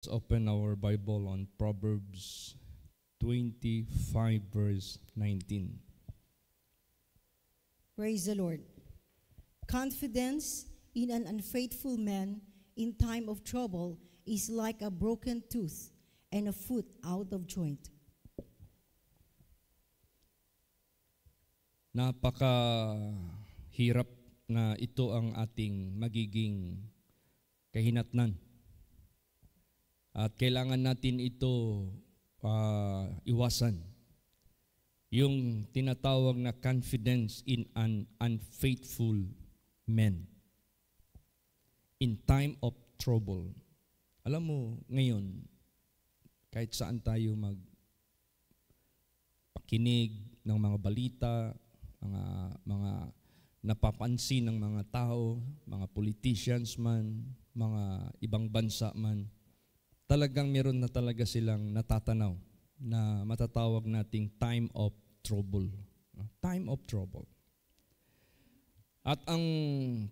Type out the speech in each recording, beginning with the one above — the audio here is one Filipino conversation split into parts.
Let's open our Bible on Proverbs 25 verse 19. Praise the Lord. Confidence in an unfaithful man in time of trouble is like a broken tooth and a foot out of joint. Napakahirap na ito ang ating magiging kahinatnan. At kailangan natin ito iwasan. Yung tinatawag na confidence in an unfaithful man in time of trouble. Alam mo, ngayon, kahit saan tayo magpakinig ng mga balita, mga napapansin ng mga tao, mga politicians man, mga ibang bansa man, talagang meron na talaga silang natatanaw na matatawag nating time of trouble. Time of trouble. At ang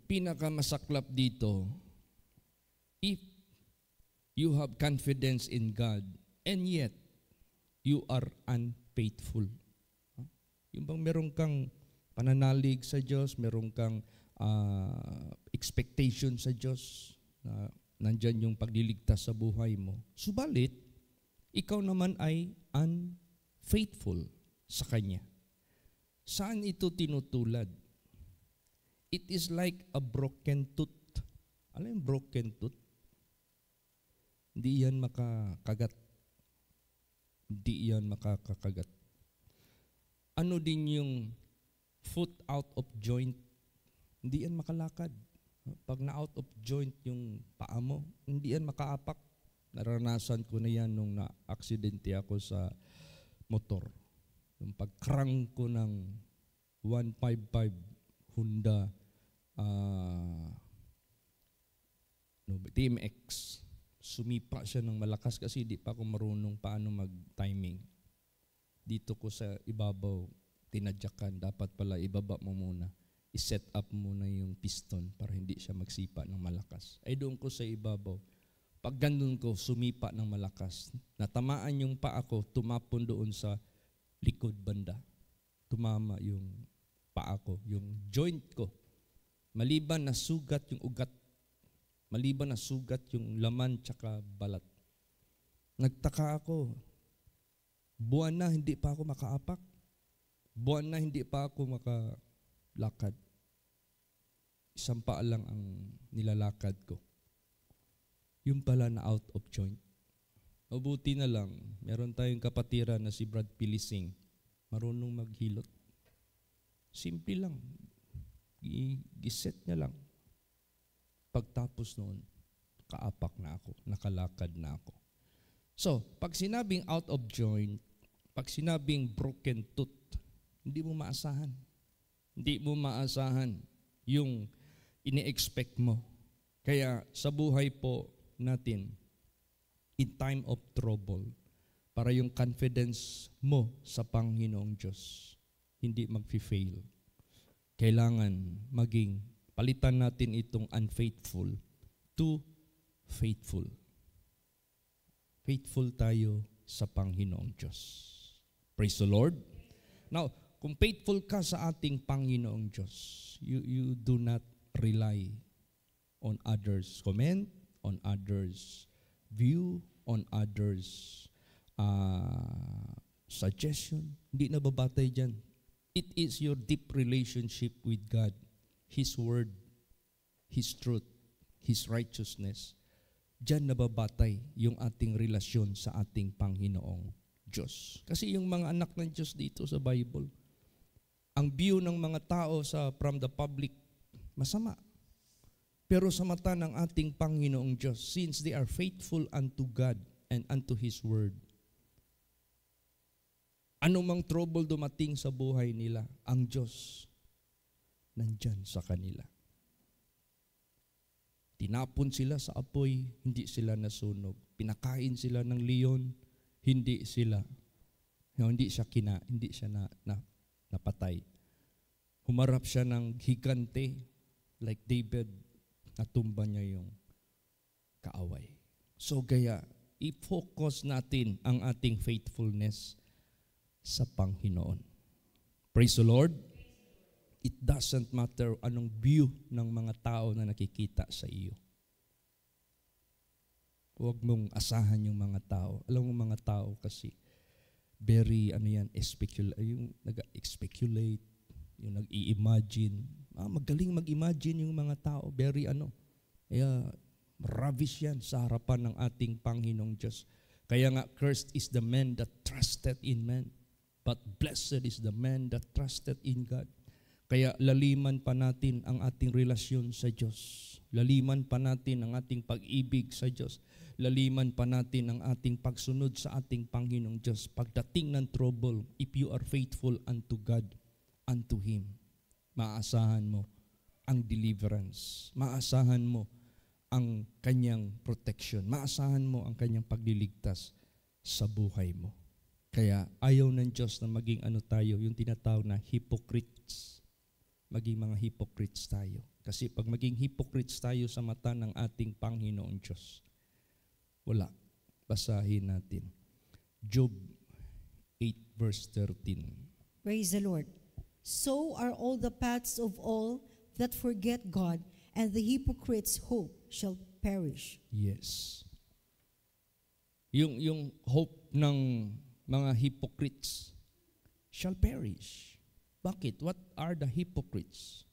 pinakamasaklap dito, if you have confidence in God and yet you are unfaithful. Yung bang meron kang pananalig sa Diyos, meron kang expectation sa Diyos, na nandyan yung pagliligtas sa buhay mo. Subalit, ikaw naman ay unfaithful sa Kanya. Saan ito tinutulad? It is like a broken tooth. Alam yung broken tooth? Hindi yan makakagat. Hindi yan makakagat. Ano din yung foot out of joint? Hindi yan makalakad. Pag na-out of joint yung paa mo, hindi yan makaapak. Naranasan ko na yan nung na-aksidente ako sa motor. Yung pag-crank ko ng 155 Honda TMX, sumipa siya ng malakas kasi di pa ako marunong paano mag-timing. Dito ko sa ibabaw, tinadyakan, dapat pala ibaba mo muna. I-set up muna yung piston para hindi siya magsipa ng malakas. Ay doon ko sa ibabaw. Pag ganun ko, sumipa ng malakas. Natamaan yung paa ko, tumapon doon sa likod banda. Tumama yung paa ko, yung joint ko. Maliban na sugat yung ugat, maliban na sugat yung laman tsaka balat. Nagtaka ako. Buwan na hindi pa ako makaapak. Buwan na hindi pa ako makalakad. Isang paa lang ang nilalakad ko. Yung pala na out of joint. Mabuti na lang, meron tayong kapatiran na si Brad Pilising. Marunong maghilot. Simple lang. Giset niya lang. Pagtapos noon, kaapak na ako, nakalakad na ako. So, pag sinabing out of joint, pag sinabing broken tooth, hindi mo maasahan. Hindi mo maasahan yung ini-expect mo. Kaya sa buhay po natin, in time of trouble, para yung confidence mo sa Panginoong Diyos, hindi mag-fail. Kailangan palitan natin itong unfaithful to faithful. Faithful tayo sa Panginoong Diyos. Praise the Lord. Now, kung faithful ka sa ating Panginoong Diyos, you do not rely on others' comment, on others' view, on others' suggestion. Hindi na babatay dyan. It is your deep relationship with God, His Word, His truth, His righteousness. Diyan nababatay yung ating relasyon sa ating Panginoong Diyos. Kasi yung mga anak ng Diyos dito sa Bible, ang view ng mga tao from the public, masama. Pero sa mata ng ating Panginoong Diyos, since they are faithful unto God and unto His Word, anumang trouble dumating sa buhay nila, ang Diyos nandyan sa kanila. Tinapon sila sa apoy, hindi sila nasunog. Pinakain sila ng leon, hindi siya napatay. Humarap siya ng higante like David, natumba niya yung kaaway. So gaya, i-focus natin ang ating faithfulness sa Panginoon. Praise the Lord. It doesn't matter anong view ng mga tao na nakikita sa iyo. Huwag mong asahan yung mga tao. Alam mo mga tao kasi very yung nag-speculate, yung nag-i-imagine. Magaling mag-imagine yung mga tao. Very Kaya ravish yan sa harapan ng ating Panginoong Diyos. Kaya nga, cursed is the man that trusted in man, but blessed is the man that trusted in God. Kaya laliman pa natin ang ating relasyon sa Diyos. Laliman pa natin ang ating pag-ibig sa Diyos. Laliman pa natin ang ating pagsunod sa ating Panginoong Diyos. Pagdating ng trouble, if you are faithful unto God, unto Him, maasahan mo ang deliverance. Maasahan mo ang kanyang protection. Maasahan mo ang kanyang pagliligtas sa buhay mo. Kaya ayaw ng Diyos na maging tayo, yung tinatawag na hypocrites. Maging mga hypocrites tayo. Kasi pag maging hypocrites tayo sa mata ng ating Panginoong Diyos, wala. Basahin natin. Job 8 verse 13. Praise the Lord. So are all the paths of all that forget God, and the hypocrites' hope shall perish. Yes. Yung hope ng mga hypocrites shall perish. Bakit? What are the hypocrites?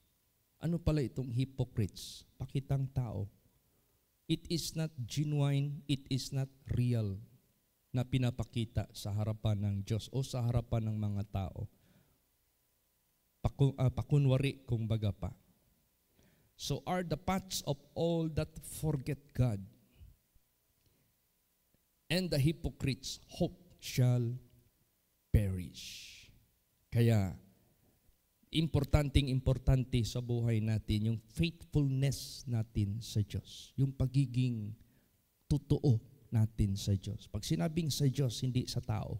Ano pala itong hypocrites? Pakitang tao. It is not genuine, it is not real na pinapakita sa harapan ng Diyos o sa harapan ng mga tao. Pakunwari kung baga pa. So are the paths of all that forget God, and the hypocrites' hope shall perish. Kaya, importante sa buhay natin yung faithfulness natin sa Diyos. Yung pagiging totoo natin sa Diyos. Pag sinabing sa Diyos, hindi sa tao.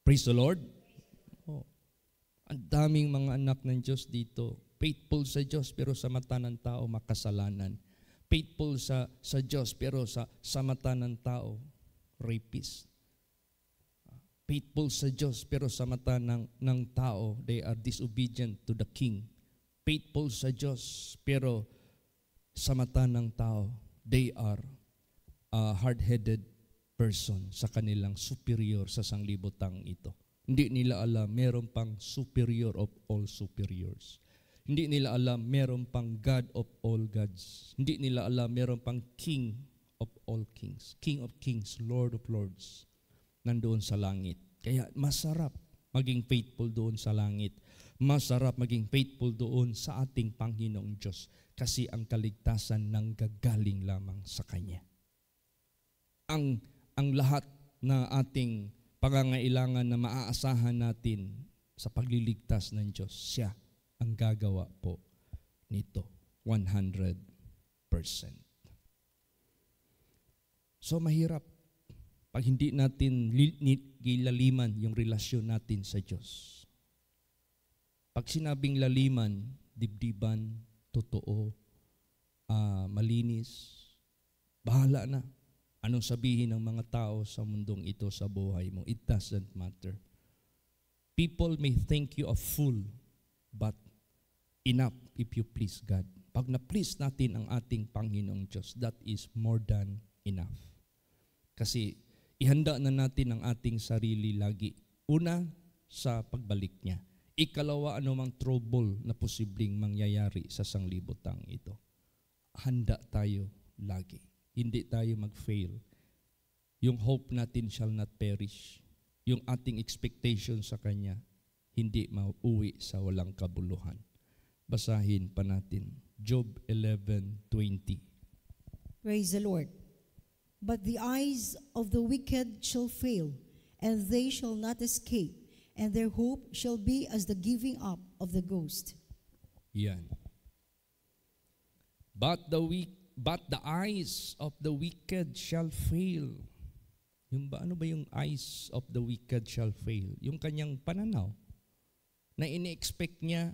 Praise the Lord. Oh. Ang daming mga anak ng Diyos dito. Faithful sa Diyos pero sa mata ng tao makasalanan. Faithful sa Diyos pero sa mata ng tao rapist. Faithful sa Diyos pero sa mata ng tao they are disobedient to the king. Faithful sa Diyos pero sa mata ng tao they are a hard-headed person sa kanilang superior sa sanglibutang ito. Hindi nila alam meron pang superior of all superiors. Hindi nila alam meron pang God of all gods. Hindi nila alam meron pang King of all kings. King of kings, Lord of lords. Nandoon sa langit. Kaya masarap maging faithful doon sa langit. Masarap maging faithful doon sa ating Panginoong Diyos kasi ang kaligtasan nanggagaling lamang sa Kanya. Ang lahat na ating pangangailangan na maaasahan natin sa pagliligtas ng Diyos, siya ang gagawa po nito 100%. So mahirap pag hindi natin gilaliman yung relasyon natin sa Diyos. Pag sinabing laliman, dibdiban, totoo, malinis, bahala na. Anong sabihin ng mga tao sa mundong ito sa buhay mo? It doesn't matter. People may think you a fool, but enough if you please God. Pag na-please natin ang ating Panginoong Diyos, that is more than enough. Kasi ihanda na natin ang ating sarili lagi. Una, sa pagbalik niya. Ikalawa, anumang trouble na posibleng mangyayari sa sanglibutang ito. Handa tayo lagi. Hindi tayo mag-fail. Yung hope natin shall not perish. Yung ating expectation sa Kanya, hindi mauwi sa walang kabuluhan. Basahin pa natin. Job 11:20. Praise the Lord. But the eyes of the wicked shall fail, and they shall not escape, and their hope shall be as the giving up of the ghost. Yan. But the eyes of the wicked shall fail. Ano ba yung eyes of the wicked shall fail? Yung kanyang pananaw na ini-expect niya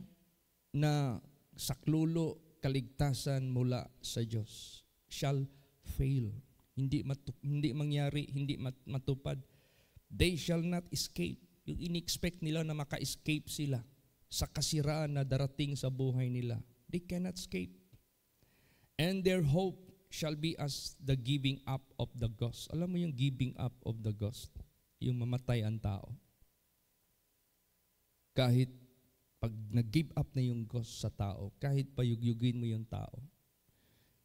na saklulo, kaligtasan mula sa Diyos shall fail. hindi mangyari, hindi matupad. They shall not escape. Yung in-expect nila na maka-escape sila sa kasiraan na darating sa buhay nila. They cannot escape. And their hope shall be as the giving up of the ghost. Alam mo yung giving up of the ghost? Yung mamatay ang tao. Kahit pag nag-give up na yung ghost sa tao, kahit pa yugyugin mo yung tao,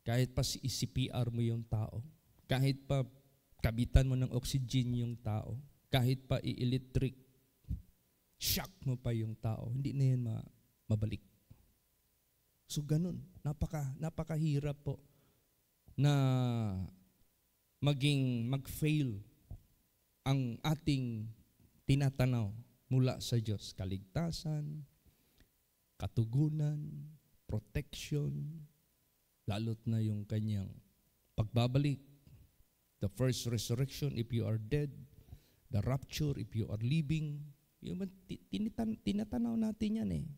kahit pa CPR mo yung tao, kahit pa kabitan mo ng oxygen yung tao, kahit pa i-electric shock mo pa yung tao, hindi na yan mabalik. So ganun, napakahirap po na mag-fail ang ating tinatanaw mula sa Diyos. Kaligtasan, katugunan, protection, lalo't na yung kanyang pagbabalik. The first resurrection if you are dead, the rapture if you are living. Yung tinatanaw natin yan eh.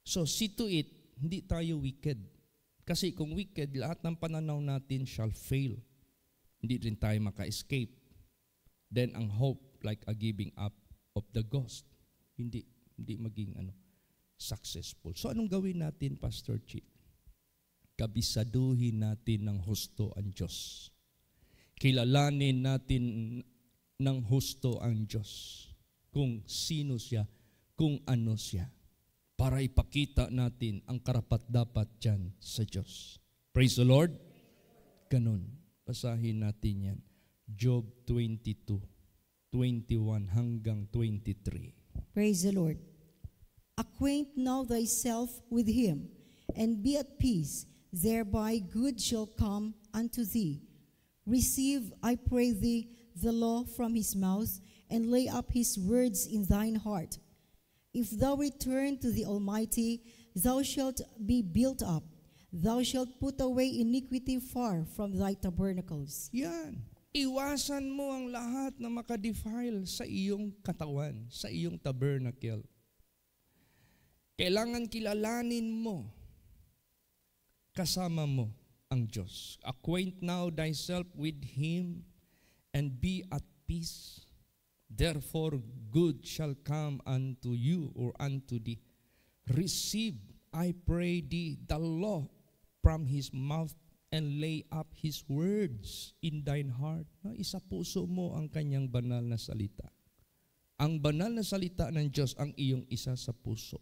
So see to it, hindi tayo wicked. Kasi kung wicked, lahat ng pananaw natin shall fail. Hindi rin tayo maka-escape. Then ang hope, like a giving up of the ghost, hindi maging successful. So anong gawin natin, Pastor Chi? Kabisaduhin natin ng husto ang Diyos. Kilalanin natin ng husto ang Diyos. Kung sino siya, kung ano siya. Para ipakita natin ang karapat-dapat dyan sa Diyos. Praise the Lord. Ganun. Basahin natin yan. Job 22:21 hanggang 23. Praise the Lord. Acquaint now thyself with him, and be at peace, thereby good shall come unto thee. Receive, I pray thee, the law from his mouth, and lay up his words in thine heart. If thou return to the Almighty, thou shalt be built up. Thou shalt put away iniquity far from thy tabernacles. Yan. Iwasan mo ang lahat na makadefile sa iyong katawan, sa iyong tabernacle. Kailangan kilalanin mo, kasama mo ang Diyos. Acquaint now thyself with him, and be at peace. Therefore, good shall come unto you or unto thee. Receive, I pray thee, the law from his mouth, and lay up his words in thine heart. Isa puso mo ang kanyang banal na salita. Ang banal na salita ng Diyos ang iyong isa sa puso.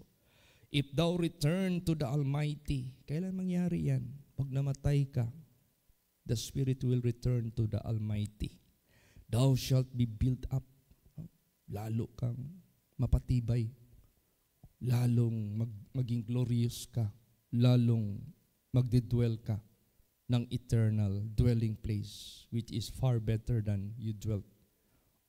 If thou return to the Almighty, kailan mangyari yan? Pag namatay ka, the Spirit will return to the Almighty. Thou shalt be built up. Lalo kang mapatibay. Lalong maging glorious ka. Lalong magdedwell ka ng eternal dwelling place, which is far better than you dwelt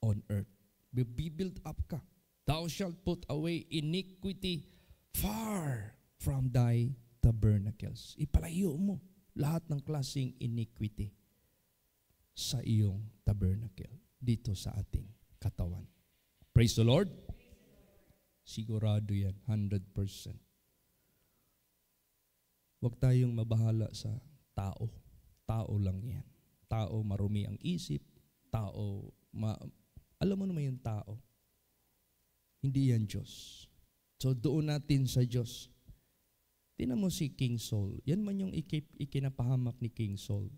on earth. Be built up ka. Thou shalt put away iniquity far from thy tabernacles. Ipalayo mo lahat ng klaseng iniquity sa iyong tabernacle, dito sa ating katawan. Praise the Lord. Sigurado yan, 100%. Huwag tayong mabahala sa tao. Tao lang yan. Tao marumi ang isip. Tao, alam mo naman yung tao. Hindi yan Diyos. So doon natin sa Diyos. Tingnan mo si King Saul. Yan man yung ikinapahamak ni King Saul.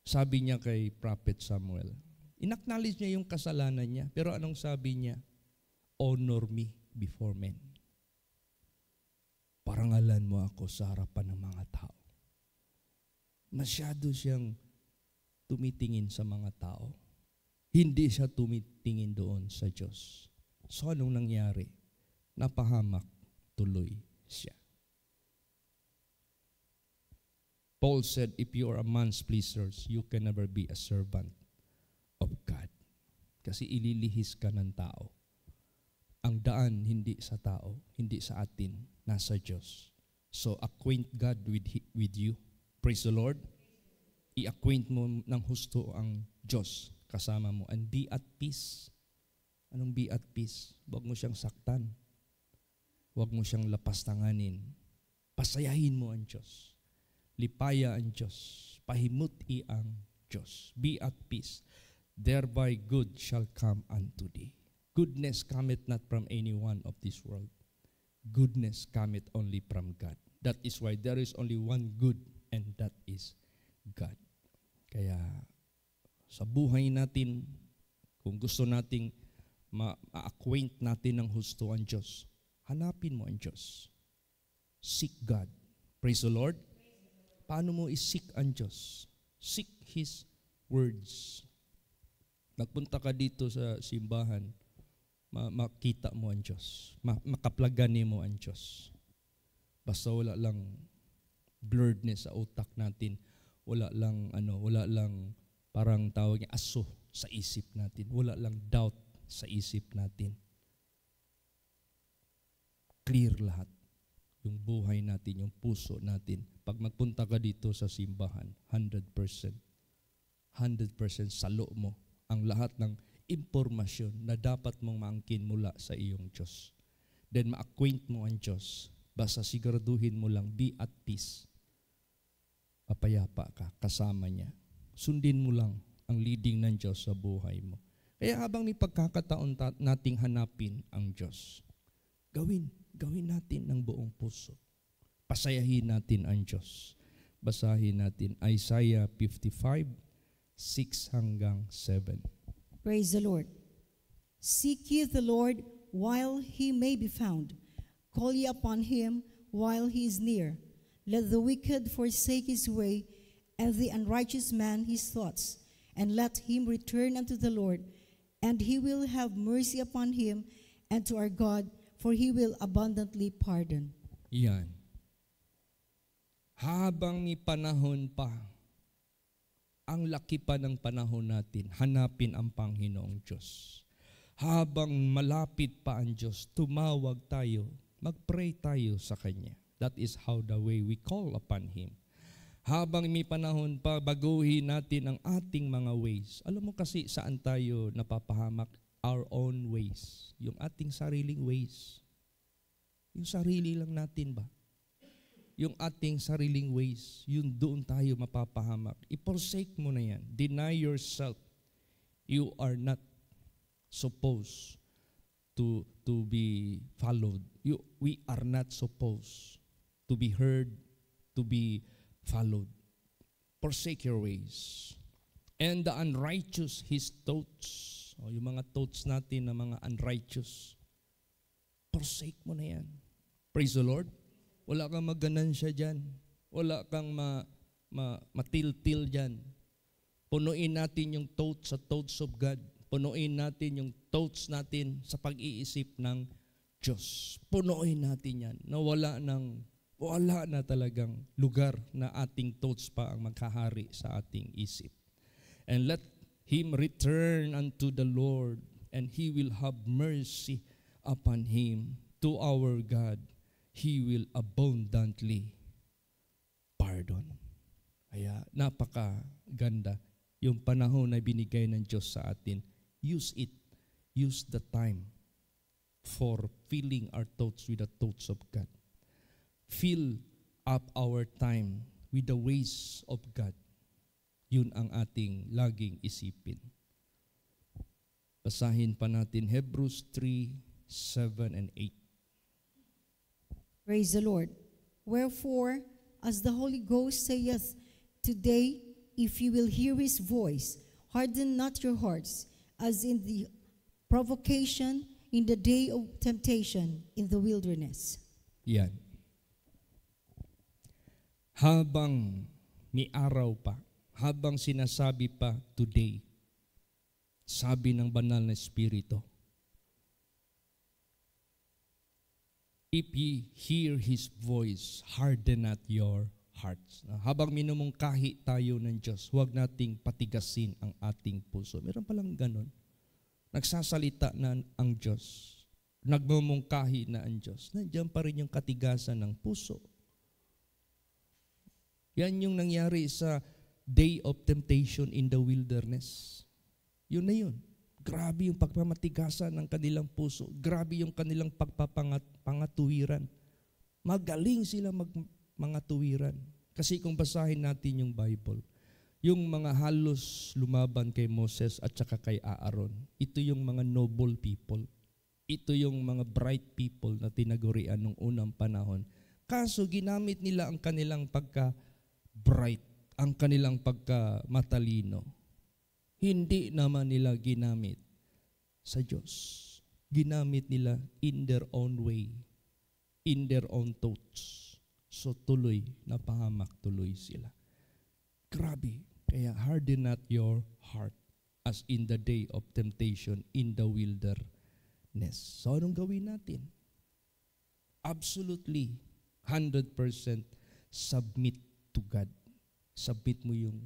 Sabi niya kay Prophet Samuel, inacknowledge niya yung kasalanan niya, pero anong sabi niya? Honor me before men. Parangalan mo ako sa harapan ng mga tao. Masyado siyang tumitingin sa mga tao. Hindi siya tumitingin doon sa Diyos. So anong nangyari? Napahamak tuloy siya. Paul said, if you are a man's pleasers, you can never be a servant of God. Kasi ililihis ka ng tao. Ang daan hindi sa tao, hindi sa atin, nasa Diyos. So acquaint God with you. Praise the Lord. I-acquaint mo ng husto ang Diyos kasama mo. And be at peace. Anong be at peace? Huwag mo siyang saktan. Huwag mo siyang lapastanganin. Pasayahin mo ang Diyos. Lipaya ang Diyos. Pahimuti ang Diyos. Be at peace. Thereby good shall come unto thee. Goodness cometh not from any one of this world. Goodness cometh only from God. That is why there is only one good, and that is God. Kaya sa buhay natin, kung gusto nating ma-acquaint natin ng husto ang Diyos, hanapin mo ang Diyos. Seek God. Praise the Lord. Paano mo i-seek ang Diyos? Seek His words. Nagpunta ka dito sa simbahan, makita mo ang Diyos. Makaplagan mo ang Diyos. Basta wala lang blurredness sa utak natin. Wala lang parang tawag niya aso sa isip natin. Wala lang doubt sa isip natin. Clear lahat. Yung buhay natin, yung puso natin. Pag magpunta ka dito sa simbahan, 100%. 100% salo mo ang lahat ng impormasyon na dapat mong maangkin mula sa iyong Diyos. Then ma-acquaint mo ang Diyos. Basta siguraduhin mo lang, be at peace. Papayapa ka, kasama niya. Sundin mo lang ang leading ng Diyos sa buhay mo. Kaya habang may pagkakataon nating hanapin ang Diyos, gawin natin ng buong puso. Pasayahin natin ang Diyos. Basahin natin Isaiah 55, 6-7. Praise the Lord. Seek ye the Lord while he may be found. Call ye upon him while he is near. Let the wicked forsake his way, and the unrighteous man his thoughts. And let him return unto the Lord, and he will have mercy upon him, and to our God, for he will abundantly pardon. Yan. Habang may panahon pa, ang laki pa ng panahon natin, hanapin ang Panginoong Diyos. Habang malapit pa ang Diyos, tumawag tayo, mag-pray tayo sa Kanya. That is how the way we call upon Him. Habang may panahon pa, baguhin natin ang ating mga ways. Alam mo kasi saan tayo napapahamak? Our own ways. Yung ating sariling ways. Yung sarili lang natin ba? Yung ating sariling ways, yun doon tayo mapapahamak. I-forsake mo na yan. Deny yourself. You are not supposed to be followed. We are not supposed to be heard, to be followed. Forsake your ways. And the unrighteous, his thoughts. O, yung mga thoughts natin na mga unrighteous, forsake mo na yan. Praise the Lord. Wala kang magganansya dyan. Wala kang matiltil dyan. Punuin natin yung thoughts sa thoughts of God. Punuin natin yung thoughts natin sa pag-iisip ng Diyos. Punuin natin yan na wala na talagang lugar na ating thoughts pa ang magkahari sa ating isip. And let him return unto the Lord, and He will have mercy upon him. To our God, He will abundantly pardon. Kaya napakaganda yung panahon na binigay ng Diyos sa atin. Use it. Use the time for filling our thoughts with the thoughts of God. Fill up our time with the ways of God. Yun ang ating laging isipin. Basahin pa natin Hebrews 3, 7 and 8. Praise the Lord. Wherefore, as the Holy Ghost saith, today, if you will hear his voice, harden not your hearts, as in the provocation in the day of temptation in the wilderness. Yan. Habang may araw pa, habang sinasabi pa today, sabi ng banal na Espiritu, if ye hear His voice, harden not your hearts. Habang minumungkahi tayo ng Diyos, huwag nating patigasin ang ating puso. Meron palang ganon. Nagsasalita na ang Diyos. Nagmumungkahi na ang Diyos. Nandiyan pa rin yung katigasan ng puso. Yan yung nangyari sa day of temptation in the wilderness. Yun na yun. Grabe yung pagpamatigasan ng kanilang puso. Grabe yung kanilang pangatuwiran. Magaling sila mga tuwiran. Kasi kung basahin natin yung Bible, yung mga halos lumaban kay Moses at saka kay Aaron, ito yung mga noble people. Ito yung mga bright people na tinagurian nung unang panahon. Kaso ginamit nila ang kanilang pagka-bright, ang kanilang pagka-matalino. Hindi naman nila ginamit sa Diyos. Ginamit nila in their own way, in their own thoughts. So tuloy, napahamak tuloy sila. Grabe, kaya harden not your heart as in the day of temptation in the wilderness. So anong gawin natin? Absolutely, 100% submit to God. Submit mo yung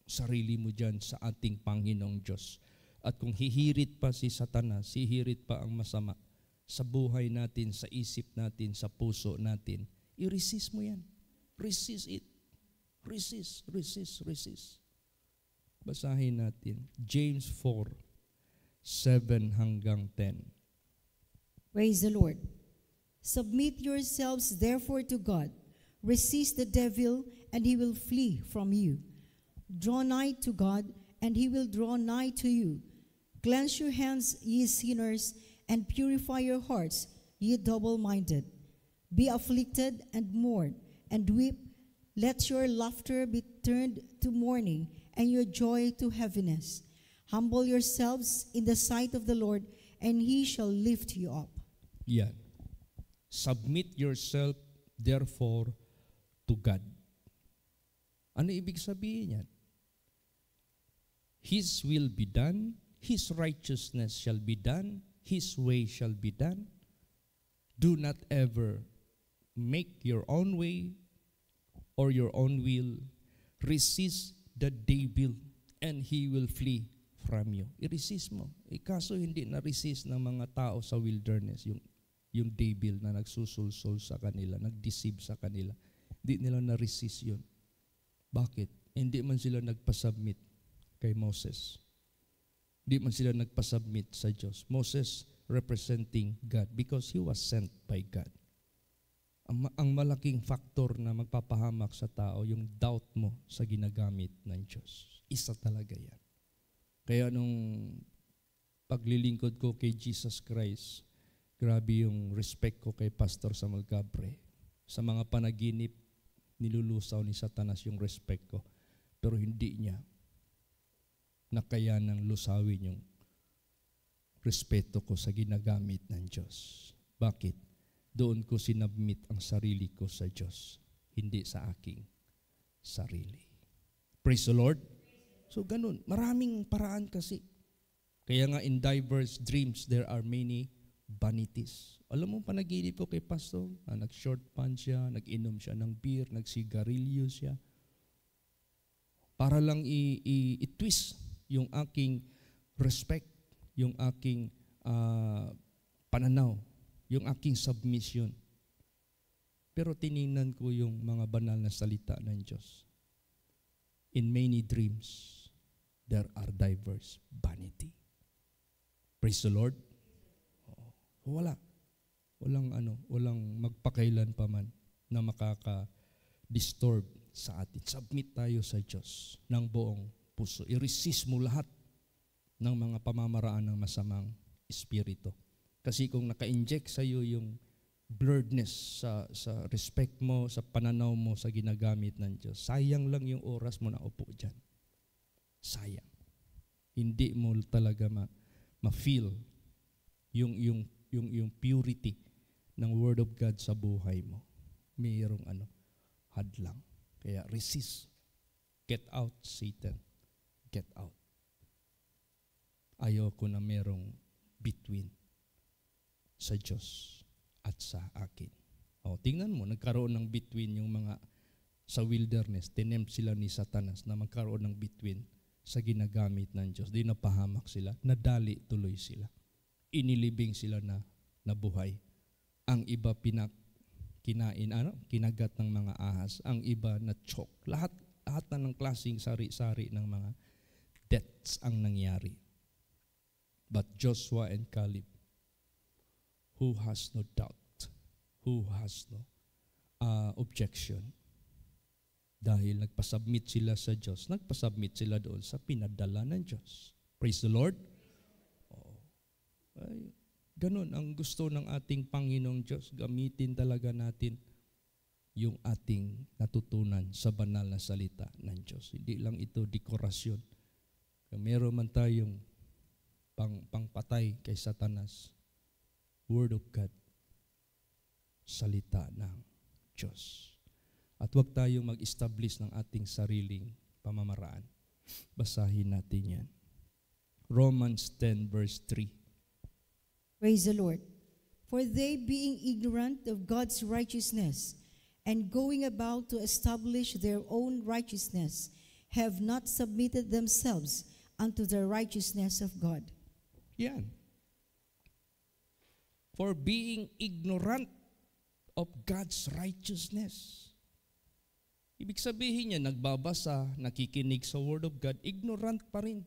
sarili mo dyan sa ating Panginoong Diyos. At kung hihirit pa si Satanas, hihirit pa ang masama sa buhay natin, sa isip natin, sa puso natin, i-resist mo yan. Resist it. Resist, resist, resist. Basahin natin. James 4, 7 hanggang 10. Praise the Lord. Submit yourselves therefore to God. Resist the devil, and he will flee from you. Draw nigh to God, and he will draw nigh to you. Cleanse your hands, ye sinners, and purify your hearts, ye double-minded. Be afflicted and mourn, and weep. Let your laughter be turned to mourning, and your joy to heaviness. Humble yourselves in the sight of the Lord, and he shall lift you up. Yan. Submit yourself, therefore, to God. Ano ibig sabihin yan? His will be done, His righteousness shall be done, His way shall be done. Do not ever make your own way or your own will. Resist the devil, and he will flee from you. I-resist mo. Kaso hindi na-resist ng mga tao sa wilderness, yung devil na nagsusulsol sa kanila, nag-deceive sa kanila. Hindi nila na-resist yun. Bakit? Hindi man sila nagpasubmit kay Moses. Hindi man sila nagpasubmit sa Diyos. Moses representing God because he was sent by God. Ang malaking factor na magpapahamak sa tao, yung doubt mo sa ginagamit ng Diyos. Isa talaga yan. Kaya nung paglilingkod ko kay Jesus Christ, grabe yung respect ko kay Pastor Samuel Gabre. Sa mga panaginip, nilulusaw ni Satanas yung respect ko. Pero hindi niya nakayanang lusawin yung respeto ko sa ginagamit ng Diyos. Bakit? Doon ko sinabmit ang sarili ko sa Diyos, hindi sa aking sarili. Praise the Lord. So ganun, maraming paraan kasi. Kaya nga in diverse dreams, there are many vanities. Alam mo, panaginip ko kay Pastor, nag-short pants siya, nag-inom siya ng beer, nagsigarilyo siya. Para lang i-twist yung aking respect, yung aking pananaw, yung aking submission. Pero tiningnan ko yung mga banal na salita ng Diyos. In many dreams, there are diverse vanity. Praise the Lord. Walang magpakailan pa man na makaka-disturb sa atin. Submit tayo sa Diyos ng buong puso. I-resist mo lahat ng mga pamamaraan ng masamang espiritu. Kasi kung naka-inject sa iyo yung blurredness sa respect mo, sa pananaw mo, sa ginagamit ng Diyos, sayang lang yung oras mo na upo dyan. Sayang. Hindi mo talaga ma-feel yung purity ng Word of God sa buhay mo. Mayroong hadlang. Kaya resist. Get out, Satan. Get out. Ayoko na merong between sa Diyos at sa akin. Tingnan mo, nagkaroon ng between yung mga sa wilderness. Tinempt sila ni Satanas na magkaroon ng between sa ginagamit ng Diyos. Di napahamak sila. Nadali tuloy sila. Inilibing sila na nabuhay. Ang iba kinagat ng mga ahas. Ang iba na choke. Lahat na ng klaseng sari-sari ng mga deaths ang nangyari. But Joshua and Caleb, who has no doubt, who has no objection, Dahil nagpasubmit sila sa Diyos, nagpasubmit sila doon sa pinadala ng Diyos. Praise the Lord. Oo. Ay, ganun ang gusto ng ating Panginoong Diyos. Gamitin talaga natin yung ating natutunan sa banal na salita ng Diyos. Hindi lang ito dekorasyon. Kung meron man tayong pangpatay kay Satanas, Word of God, salita ng Diyos. At huwag tayong mag-establish ng ating sariling pamamaraan. Basahin natin yan. Romans 10 verse 3. Praise the Lord. For they, being ignorant of God's righteousness, and going about to establish their own righteousness, have not submitted themselves unto the righteousness of God. Yan. For being ignorant of God's righteousness. Ibig sabihin niya, nagbabasa, nakikinig sa Word of God, ignorant pa rin.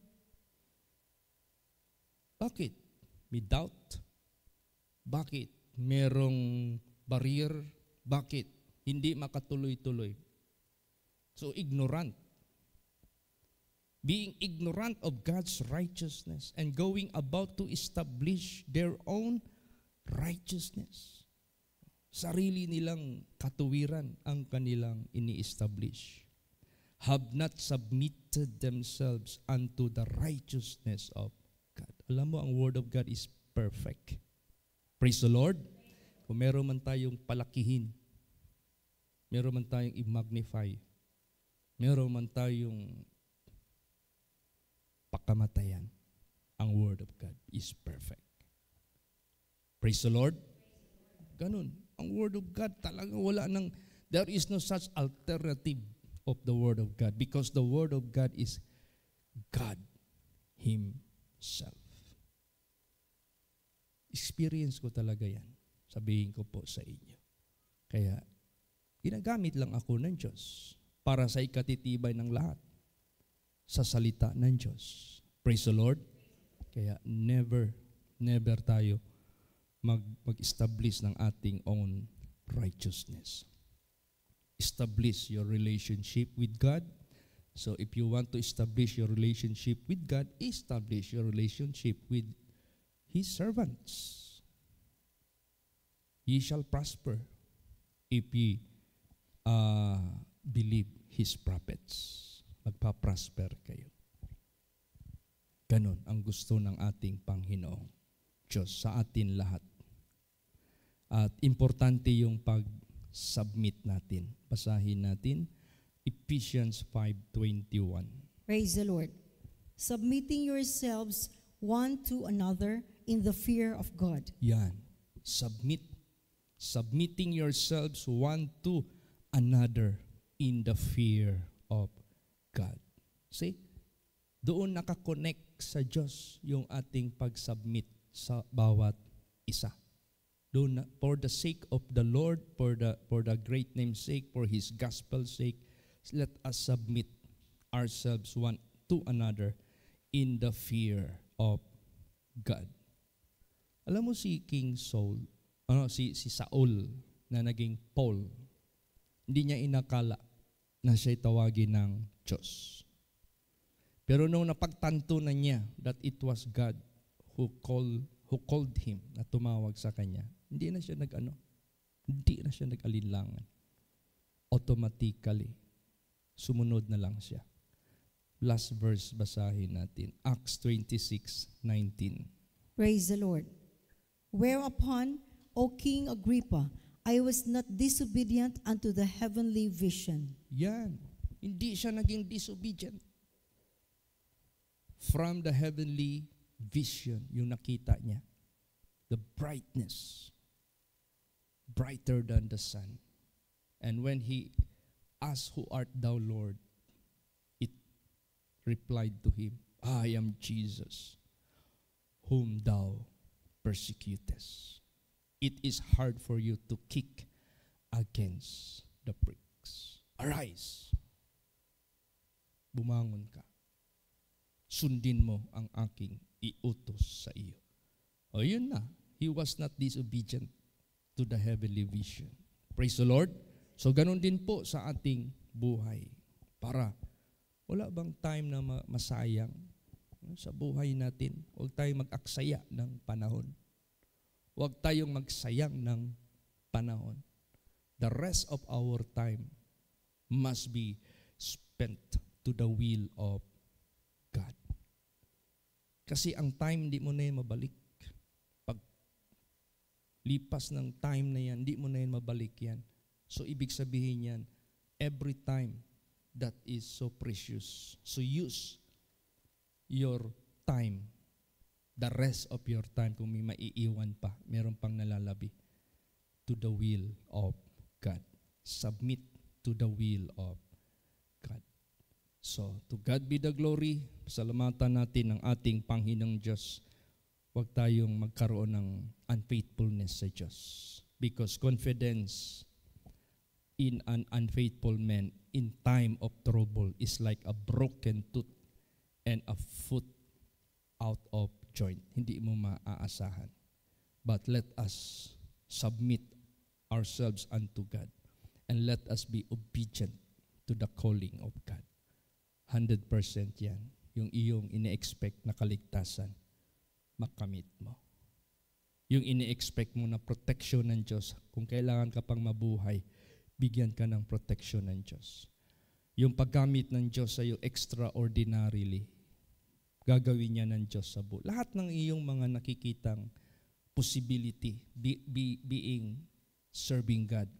Bakit? May doubt? Bakit? Merong barrier? Bakit? Hindi makatuloy-tuloy. So, ignorant. Being ignorant of God's righteousness and going about to establish their own righteousness. Sarili nilang katuwiran ang kanilang ini-establish. Have not submitted themselves unto the righteousness of God. Alam mo, ang Word of God is perfect. Praise the Lord. Kung meron man tayong palakihin, meron man tayong i-magnify, meron man tayong pakamatayan, ang Word of God is perfect. Praise the Lord. Ganun. Ang Word of God talaga wala nang, there is no such alternative of the Word of God because the Word of God is God Himself. Experience ko talaga yan. Sabihin ko po sa inyo. Kaya, ginagamit lang ako ng Diyos para sa ikatitibay ng lahat sa salita ng Diyos. Praise the Lord. Kaya never tayo mag-establish ng ating own righteousness. Establish your relationship with God. So if you want to establish your relationship with God, establish your relationship with His servants. Ye shall prosper if ye believe His prophets. Magpa-prosper kayo. Ganon ang gusto ng ating Panginoong Diyos sa atin lahat. At importante yung pag-submit natin. Basahin natin, Ephesians 5:21. Praise the Lord. Submitting yourselves one to another in the fear of God. Yan. Submitting yourselves one to another in the fear of God. See? Doon nakakonect sa Diyos yung ating pag-submit sa bawat isa. Doon, for the sake of the Lord, for the great name's sake, for His gospel's sake, let us submit ourselves one to another in the fear of God. Alam mo si King Saul, si Saul na naging Paul, hindi niya inakala na siya'y tawagin ng Diyos. Pero nung napagtanto na niya that it was God who called him, na tumawag sa kanya, hindi na siya nag-alinlangan. Automatically, sumunod na lang siya. Last verse basahin natin, Acts 26:19. Praise the Lord. Whereupon, O King Agrippa, I was not disobedient unto the heavenly vision. Yan. Hindi siya naging disobedient. From the heavenly vision, yung nakita niya. The brightness. Brighter than the sun. And when he asked, "Who art thou, Lord?" It replied to him, "I am Jesus, whom thou persecutest." It is hard for you to kick against the pricks. Arise. Bumangon ka. Sundin mo ang aking iutos sa iyo. O yun na. He was not disobedient to the heavenly vision. Praise the Lord. So ganun din po sa ating buhay. Para, wala bang time na masayang sa buhay natin? Huwag tayong mag-aksaya ng panahon. Huwag tayong magsayang ng panahon. The rest of our time must be spent to the will of God. Kasi ang time, di mo na yan mabalik. Pag lipas ng time na yan, di mo na yan mabalik yan. So, ibig sabihin yan, every time that is so precious. So, use your time, the rest of your time, kung may maiiwan pa, meron pang nalalabi, to the will of God. Submit to the will of God. So, to God be the glory. Pasalamatan natin ang ating Panginoong Diyos. Huwag tayong magkaroon ng unfaithfulness sa Diyos. Because confidence in an unfaithful man in time of trouble is like a broken tooth and a foot out of joint. Hindi mo maaasahan. But let us submit ourselves unto God and let us be obedient to the calling of God. 100% yan. Yung iyong ine-expect na kaligtasan, makamit mo. Yung ine-expect mo na protection ng Diyos, kung kailangan ka pang mabuhay, bigyan ka ng protection ng Diyos. Yung paggamit ng Diyos sa iyo extraordinarily, gagawin niya ng Diyos sa buhay. Lahat ng iyong mga nakikitang possibility, being, serving God,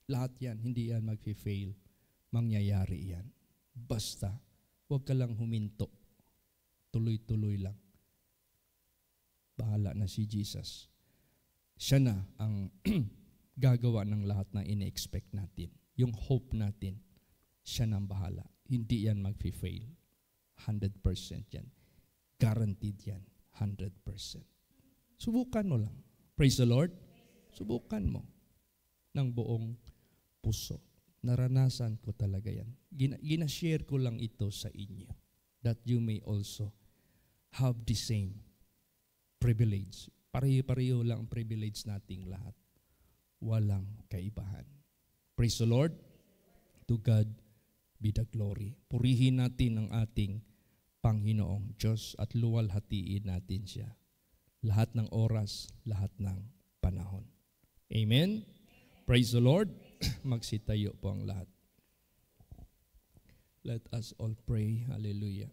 lahat yan, hindi yan mag-fail. Mangyayari yan. Basta, huwag ka lang huminto. Tuloy-tuloy lang. Bahala na si Jesus. Siya na ang gagawa ng lahat na ine-expect natin. Yung hope natin, siya nang bahala. Hindi yan mag-fail. 100% yan. Guaranteed yan. 100%. Subukan mo lang. Praise the Lord. Subukan mo ng buong puso. Naranasan ko talaga yan. Ginashare ko lang ito sa inyo that you may also have the same privilege. Pareho-pareho lang ang privilege nating lahat. Walang kaibahan. Praise the Lord. To God be the glory. Purihin natin ang ating Panginoong Diyos at luwalhatiin natin siya. Lahat ng oras, lahat ng panahon. Amen? Praise the Lord. Magsitayo po ang lahat. Let us all pray. Hallelujah.